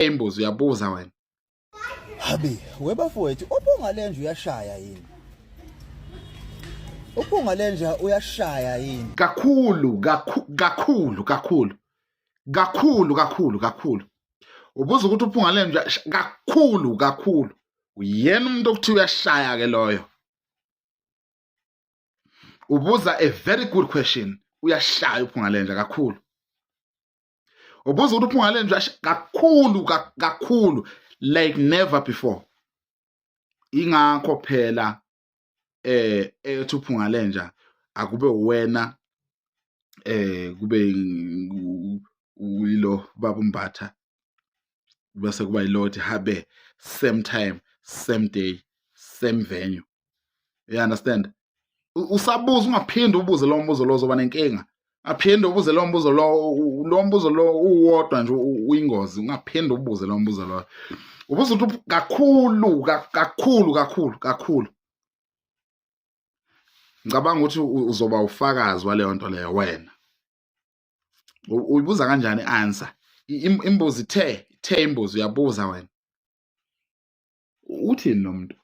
imbuzi uyabuza wena. Habi, webafowethu, uphunga lenje uyashaya yini? Uphunga lenje uyashaya yini? Kakhulu. Ubuza ukuthi uphunga lenje kakhulu. Uyena umuntu okuthi uyashaya ke loyo. Ubuza a very good question. Uyashaya uphunga lenje kakhulu. Ubuza ukuthi uphunga lenje kakhulu like never before. Ingakho phela ethi uphunga lenje akube wena kube uyilo baba umbatha bese kuba yiloti habe same time same day same venue. You understand? Usabuza ungaphinde ubuze lo mbuzo lo zoba nenkinga. Aphinde ubuze lo mbuzo lo uwodwa nje uyingozi. Ungaphinde ubuze lo mbuzo lo. Ubuza ukuthi kakhulu. Ngicabanga ukuthi uzoba ufakazi waleyo nto leyo wena. Uyibuza kanjani answer? Imbuzi the imbuzi uyabuza wena. Uthini lo muntu?